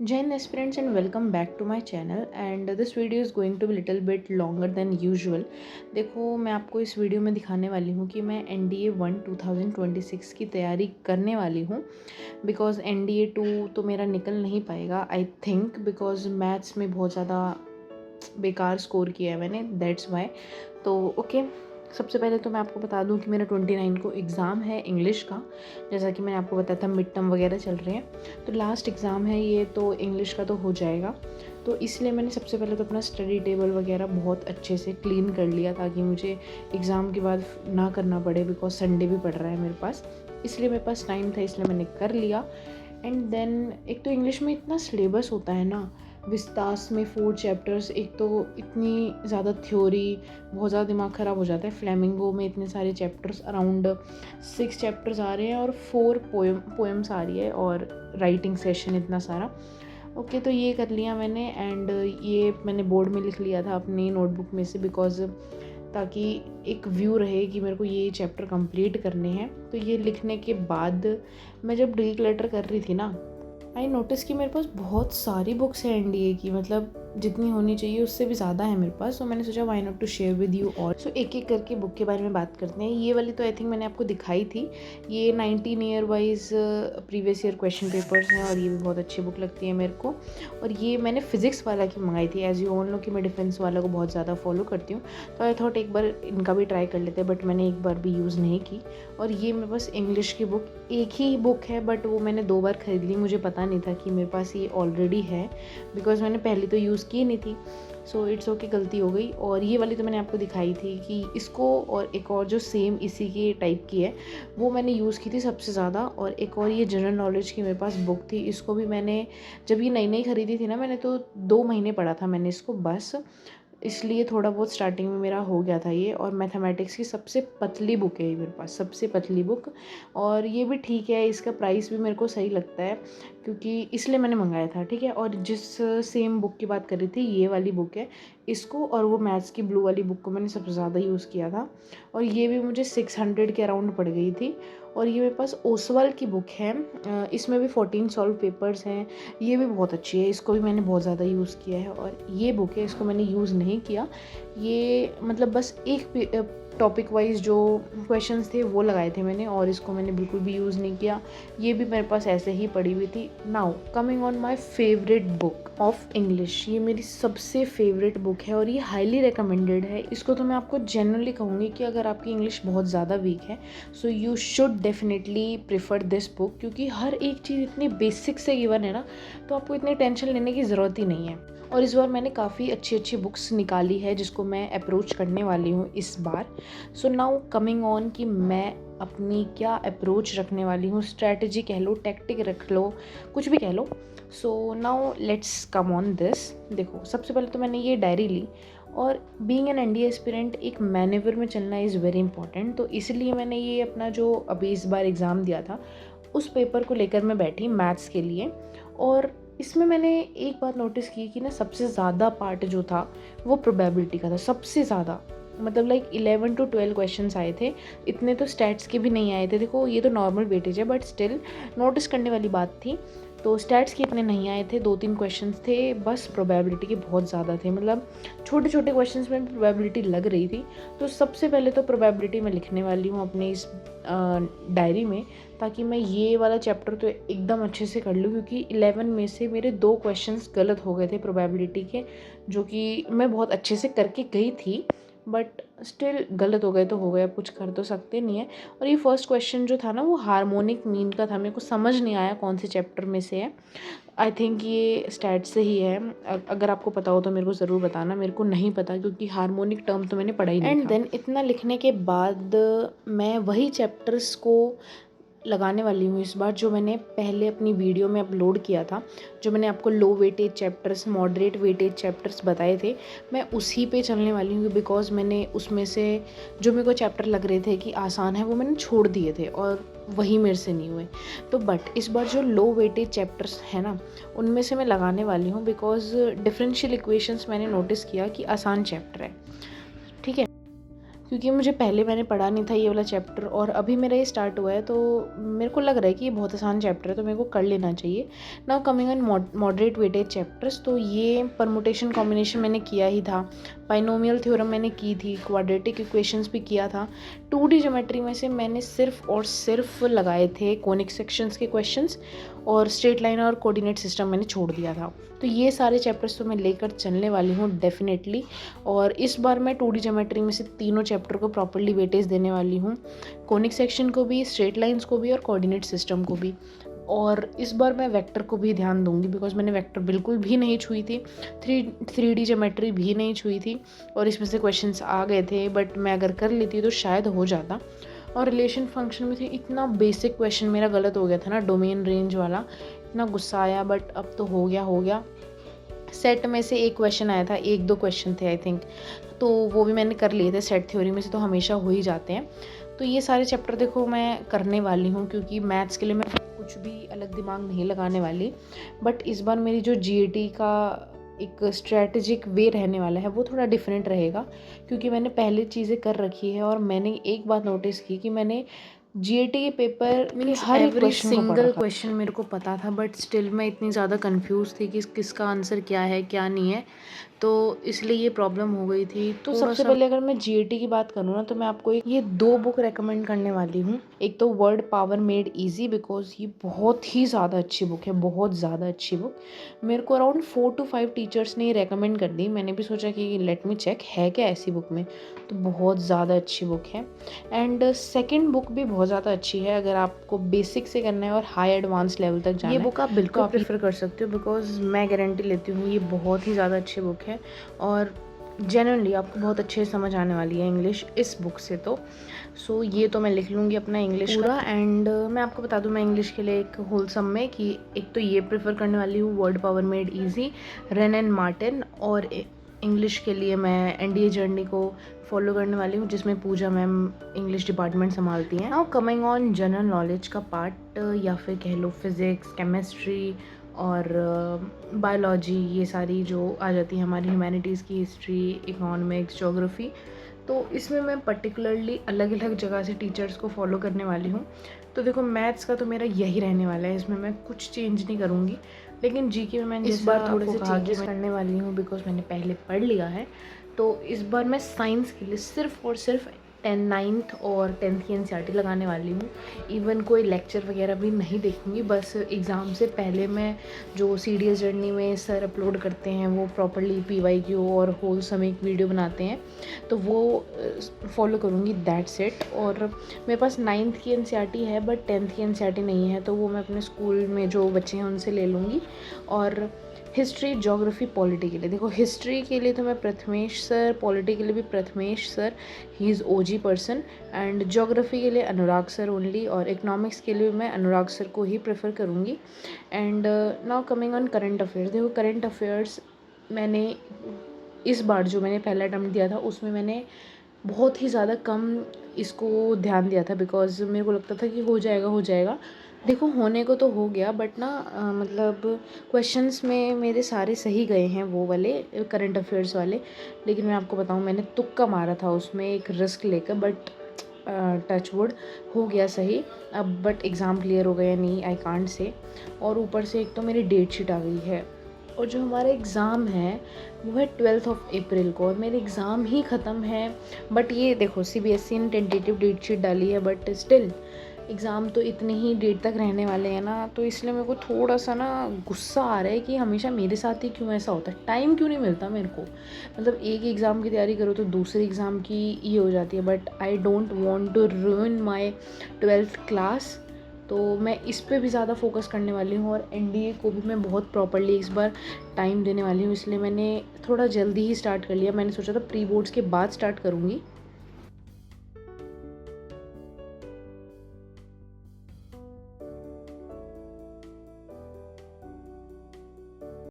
Jain aspirants and welcome back to my channel and this video is going to be little bit longer than usual। देखो मैं आपको इस video में दिखाने वाली हूँ कि मैं NDA 1 2026 की तैयारी करने वाली हूँ बिकॉज NDA 2 तो मेरा निकल नहीं पाएगा आई थिंक बिकॉज मैथ्स में बहुत ज़्यादा बेकार स्कोर किया है मैंने, दैट्स वाई। तो ओके, सबसे पहले तो मैं आपको बता दूं कि मेरा 29 को एग्ज़ाम है इंग्लिश का। जैसा कि मैंने आपको बताया था मिड टर्म वगैरह चल रहे हैं, तो लास्ट एग्ज़ाम है ये, तो इंग्लिश का तो हो जाएगा। तो इसलिए मैंने सबसे पहले तो अपना स्टडी टेबल वगैरह बहुत अच्छे से क्लीन कर लिया ताकि मुझे एग्ज़ाम के बाद ना करना पड़े, बिकॉज संडे भी पड़ रहा है मेरे पास, इसलिए मेरे पास टाइम था, इसलिए मैंने कर लिया। एंड देन एक तो इंग्लिश में इतना सिलेबस होता है ना, विस्तास में 4 चैप्टर्स, एक तो इतनी ज़्यादा थ्योरी, बहुत ज़्यादा दिमाग ख़राब हो जाता है। फ्लेमिंगो में इतने सारे चैप्टर्स, अराउंड 6 चैप्टर्स आ रहे हैं और 4 पोएम्स आ रही है और राइटिंग सेशन इतना सारा। ओके, तो ये कर लिया मैंने एंड ये मैंने बोर्ड में लिख लिया था अपनी नोटबुक में से, बिकॉज ताकि एक व्यू रहे कि मेरे को ये चैप्टर कंप्लीट करने हैं। तो ये लिखने के बाद मैं जब डिक्लेटर कर रही थी ना, आई नोटिस कि मेरे पास बहुत सारी बुक्स हैं NDA की, मतलब जितनी होनी चाहिए उससे भी ज़्यादा है मेरे पास। तो मैंने सोचा why not to share with you all. So एक एक करके बुक के बारे में बात करते हैं। ये वाली तो आई थिंक मैंने आपको दिखाई थी, ये 19 year wise previous year question papers हैं और ये भी बहुत अच्छी बुक लगती है मेरे को। और ये मैंने फिज़िक्स वाला की मंगाई थी। एज यू ऑल नो कि मैं डिफेंस वाला को बहुत ज़्यादा फॉलो करती हूँ, तो आई थॉट एक बार इनका भी ट्राई कर लेते हैं, बट मैंने एक बार भी यूज़ नहीं की। और ये मेरे पास इंग्लिश की बुक एक ही बुक है, बट वो मैंने 2 बार खरीद ली, मुझे पता नहीं था कि मेरे पास ये ऑलरेडी है, बिकॉज मैंने पहले तो यूज़ की नहीं थी। सो इट्स ओके, गलती हो गई। और ये वाली तो मैंने आपको दिखाई थी कि इसको और एक और जो सेम इसी के टाइप की है वो मैंने यूज़ की थी सबसे ज़्यादा। और एक और ये जनरल नॉलेज की मेरे पास बुक थी, इसको भी मैंने जब ये नई नई खरीदी थी ना, मैंने तो 2 महीने पढ़ा था मैंने इसको बस, इसलिए थोड़ा बहुत स्टार्टिंग में मेरा हो गया था ये। और मैथमेटिक्स की सबसे पतली बुक है ये मेरे पास, सबसे पतली बुक। और ये भी ठीक है, इसका प्राइस भी मेरे को सही लगता है क्योंकि इसलिए मैंने मंगाया था, ठीक है। और जिस सेम बुक की बात कर रही थी, ये वाली बुक है, इसको और वो मैथ्स की ब्लू वाली बुक को मैंने सबसे ज़्यादा यूज़ किया था। और ये भी मुझे 600 के अराउंड पड़ गई थी। और ये मेरे पास ओसवाल की बुक है, इसमें भी 14 सॉल्व पेपर्स हैं, ये भी बहुत अच्छी है, इसको भी मैंने बहुत ज़्यादा यूज़ किया है। और ये बुक है, इसको मैंने यूज़ नहीं किया, ये मतलब बस एक टॉपिक वाइज जो क्वेश्चंस थे वो लगाए थे मैंने, और इसको मैंने बिल्कुल भी यूज़ नहीं किया, ये भी मेरे पास ऐसे ही पड़ी हुई थी। Now coming on my favourite book of English, ये मेरी सबसे फेवरेट बुक है और ये हाईली रिकमेंडेड है। इसको तो मैं आपको जनरली कहूँगी कि अगर आपकी इंग्लिश बहुत ज़्यादा वीक है so you should definitely prefer this book, क्योंकि हर एक चीज़ इतनी बेसिक से गिवन है ना, तो आपको इतनी टेंशन लेने की ज़रूरत ही नहीं है। और इस बार मैंने काफ़ी अच्छी अच्छी बुक्स निकाली है जिसको मैं अप्रोच करने वाली हूँ इस बार। सो नाउ कमिंग ऑन कि मैं अपनी क्या अप्रोच रखने वाली हूँ, स्ट्रैटेजी कह लो, टैक्टिक रख लो, कुछ भी कह लो। So now let's come on this. देखो, सबसे पहले तो मैंने ये डायरी ली, और बीइंग एन NDA एस्पिरेंट एक मैनेवर में चलना इज़ वेरी इंपॉर्टेंट, तो इसलिए मैंने ये अपना जो अभी इस बार एग्ज़ाम दिया था उस पेपर को लेकर मैं बैठी मैथ्स के लिए। और इसमें मैंने एक बात नोटिस की कि ना, सबसे ज़्यादा पार्ट जो था वो प्रोबेबिलिटी का था, सबसे ज़्यादा, मतलब लाइक 11 to 12 क्वेश्चंस आए थे, इतने तो स्टैट्स के भी नहीं आए थे। देखो ये तो नॉर्मल वेटेज है, बट स्टिल नोटिस करने वाली बात थी। तो स्टैट्स के इतने नहीं आए थे, 2-3 क्वेश्चंस थे, बस प्रोबेबिलिटी के बहुत ज़्यादा थे, मतलब छोटे छोटे क्वेश्चंस में प्रोबेबिलिटी लग रही थी। तो सबसे पहले तो प्रोबेबिलिटी मैं लिखने वाली हूँ अपने इस डायरी में, ताकि मैं ये वाला चैप्टर तो एकदम अच्छे से कर लूँ, क्योंकि 11 में से मेरे 2 क्वेश्चंस गलत हो गए थे प्रोबेबिलिटी के, जो कि मैं बहुत अच्छे से करके गई थी, बट स्टिल गलत हो गए तो हो गए, अब कुछ कर तो सकते नहीं है। और ये फर्स्ट क्वेश्चन जो था ना, वो हार्मोनिक मीन का था, मेरे को समझ नहीं आया कौन से चैप्टर में से है। आई थिंक ये स्टैट से ही है, अगर आपको पता हो तो मेरे को ज़रूर बताना, मेरे को नहीं पता क्योंकि हार्मोनिक टर्म तो मैंने पढ़ा ही नहीं था। एंड देन इतना लिखने के बाद मैं वही चैप्टर्स को लगाने वाली हूँ इस बार जो मैंने पहले अपनी वीडियो में अपलोड किया था, जो मैंने आपको low weightage chapters, moderate weightage chapters बताए थे, मैं उसी पे चलने वाली हूँ, बिकॉज मैंने उसमें से जो मेरे को चैप्टर लग रहे थे कि आसान है वो मैंने छोड़ दिए थे और वही मेरे से नहीं हुए। तो बट इस बार जो लो वेटेज चैप्टर्स हैं ना, उनमें से मैं लगाने वाली हूँ, बिकॉज डिफरेंशियल इक्वेशंस मैंने नोटिस किया कि आसान चैप्टर है, ठीक है, क्योंकि मुझे पहले मैंने पढ़ा नहीं था ये वाला चैप्टर और अभी मेरा ये स्टार्ट हुआ है, तो मेरे को लग रहा है कि ये बहुत आसान चैप्टर है, तो मेरे को कर लेना चाहिए। Now coming on moderate weightage chapters, तो ये परमुटेशन कॉम्बिनेशन मैंने किया ही था, बाइनोमियल थ्योरम मैंने की थी, क्वाड्रेटिक इक्वेशंस भी किया था। 2D ज्योमेट्री में से मैंने सिर्फ और सिर्फ लगाए थे कोनिक सेक्शंस के क्वेश्चंस, और स्ट्रेट लाइन और कोऑर्डिनेट सिस्टम मैंने छोड़ दिया था। तो ये सारे चैप्टर्स तो मैं लेकर चलने वाली हूँ डेफिनेटली, और इस बार मैं 2D ज्योमेट्री में से तीनों चैप्टर को प्रॉपर्ली वेटेज देने वाली हूँ, कोनिक सेक्शन को भी, स्ट्रेट लाइंस को भी और कोऑर्डिनेट सिस्टम को भी। और इस बार मैं वेक्टर को भी ध्यान दूंगी, बिकॉज मैंने वेक्टर बिल्कुल भी नहीं छुई थी, 3D ज्योमेट्री भी नहीं छुई थी, और इसमें से क्वेश्चंस आ गए थे, बट मैं अगर कर लेती तो शायद हो जाता। और रिलेशन फंक्शन में थे, इतना बेसिक क्वेश्चन मेरा गलत हो गया था ना, डोमेन रेंज वाला, इतना गुस्सा आया, बट अब तो हो गया। सेट में से एक क्वेश्चन आया था, 1-2 क्वेश्चन थे आई थिंक, तो वो भी मैंने कर लिए थे। सेट थ्योरी में से तो हमेशा हो ही जाते हैं। तो ये सारे चैप्टर देखो मैं करने वाली हूँ, क्योंकि मैथ्स के लिए मैं कुछ भी अलग दिमाग नहीं लगाने वाली। बट इस बार मेरी जो GAT का एक स्ट्रैटेजिक वे रहने वाला है वो थोड़ा डिफरेंट रहेगा, क्योंकि मैंने पहले चीज़ें कर रखी है। और मैंने एक बात नोटिस की कि मैंने GAT के पेपर में हर एक सिंगल क्वेश्चन मेरे को पता था, बट स्टिल मैं इतनी ज़्यादा कंफ्यूज थी कि किसका आंसर क्या है क्या नहीं है, तो इसलिए ये प्रॉब्लम हो गई थी। तो सबसे पहले अगर मैं GAT की बात करूँ ना, तो मैं आपको ये 2 बुक रेकमेंड करने वाली हूँ। एक तो word power made easy, because ये बहुत ही ज़्यादा अच्छी बुक है, बहुत ज़्यादा अच्छी बुक। मेरे को अराउंड 4 to 5 टीचर्स ने रेकमेंड कर दी। मैंने भी सोचा कि लेट मी चेक है क्या ऐसी बुक में, तो बहुत ज़्यादा अच्छी बुक है। एंड सेकेंड बुक भी बहुत ज़्यादा अच्छी है, अगर आपको बेसिक से करना है और हाई एडवांस लेवल तक जाना है, ये बुक आप बिल्कुल प्रेफर कर सकते हो, बिकॉज मैं गारंटी लेती हूँ ये बहुत ही ज़्यादा अच्छी बुक है, और जेन्युइनली आपको बहुत अच्छे समझ आने वाली है इंग्लिश इस बुक से। तो सो ये तो मैं लिख लूँगी अपना इंग्लिश पूरा। एंड मैं आपको बता दूँ, मैं इंग्लिश के लिए एक होलसम में कि एक तो ये प्रेफर करने वाली हूँ, word power made easy, rain and Martin. और इंग्लिश के लिए मैं NDA जर्नी को फॉलो करने वाली हूँ, जिसमें पूजा मैम इंग्लिश डिपार्टमेंट संभालती हैं। Now coming on general knowledge का पार्ट, या फिर कह लो फिज़िक्स, केमिस्ट्री और बायोलॉजी, ये सारी जो आ जाती है हमारी ह्यूमैनिटीज़ की, हिस्ट्री, इकोनॉमिक्स, ज्योग्राफी, तो इसमें मैं पर्टिकुलरली अलग अलग जगह से टीचर्स को फॉलो करने वाली हूँ। तो देखो मैथ्स का तो मेरा यही रहने वाला है, इसमें मैं कुछ चेंज नहीं करूँगी। लेकिन GK में मैंने इस बार थोड़े से चेंजेस करने वाली हूँ, बिकॉज मैंने पहले पढ़ लिया है। तो इस बार मैं साइंस के लिए सिर्फ और सिर्फ 9th और 10th की NCERT लगाने वाली हूँ। इवन कोई लेक्चर वगैरह भी नहीं देखूँगी, बस एग्ज़ाम से पहले मैं जो CDS जर्नी में सर अपलोड करते हैं वो प्रॉपर्ली PYQ और होल समय एक वीडियो बनाते हैं, तो वो फॉलो करूँगी, दैट्स इट। और मेरे पास 9th की NCERT है, बट 10th की NCERT नहीं है, तो वो मैं अपने स्कूल में जो बच्चे हैं उनसे ले लूँगी। और हिस्ट्री, ज्योग्राफी, पॉलिटी के लिए देखो, हिस्ट्री के लिए तो मैं प्रथमेश सर, पॉलिटी के लिए भी Prathamesh sir, he is OG person, and geography के लिए अनुराग सर ओनली, और इकोनॉमिक्स के लिए मैं अनुराग सर को ही प्रेफर करूँगी। And now coming on current affairs, देखो करंट अफेयर्स मैंने इस बार जो मैंने पहला अटेम्प्ट दिया था उसमें मैंने बहुत ही ज़्यादा कम इसको ध्यान दिया था, बिकॉज मेरे को लगता था कि हो जाएगा। देखो होने को तो हो गया, बट ना मतलब क्वेश्चंस में मेरे सारे सही गए हैं, वो वाले करंट अफेयर्स वाले। लेकिन मैं आपको बताऊं, मैंने तुक्का मारा था उसमें एक रिस्क लेकर, बट टच वुड हो गया सही। अब बट एग्ज़ाम क्लियर हो गया नहीं, आई कांट से। और ऊपर से एक तो मेरी डेट शीट आ गई है, और जो हमारा एग्ज़ाम है वो है 12 अप्रैल को, और मेरे एग्ज़ाम ही ख़त्म है। बट ये देखो CBSE ने टेंटेटिव डेट शीट डाली है, बट स्टिल एग्ज़ाम तो इतने ही डेट तक रहने वाले हैं ना, तो इसलिए मेरे को थोड़ा सा ना गुस्सा आ रहा है कि हमेशा मेरे साथ ही क्यों ऐसा होता है, टाइम क्यों नहीं मिलता मेरे को। मतलब एक एग्ज़ाम की तैयारी करो तो दूसरे एग्ज़ाम की ये हो जाती है, but I don't want to ruin my 12th class. तो मैं इस पे भी ज़्यादा फोकस करने वाली हूँ, और NDA को भी मैं बहुत प्रॉपर्ली इस बार टाइम देने वाली हूँ, इसलिए मैंने थोड़ा जल्दी ही स्टार्ट कर लिया। मैंने सोचा था प्री बोर्ड्स के बाद स्टार्ट करूँगी,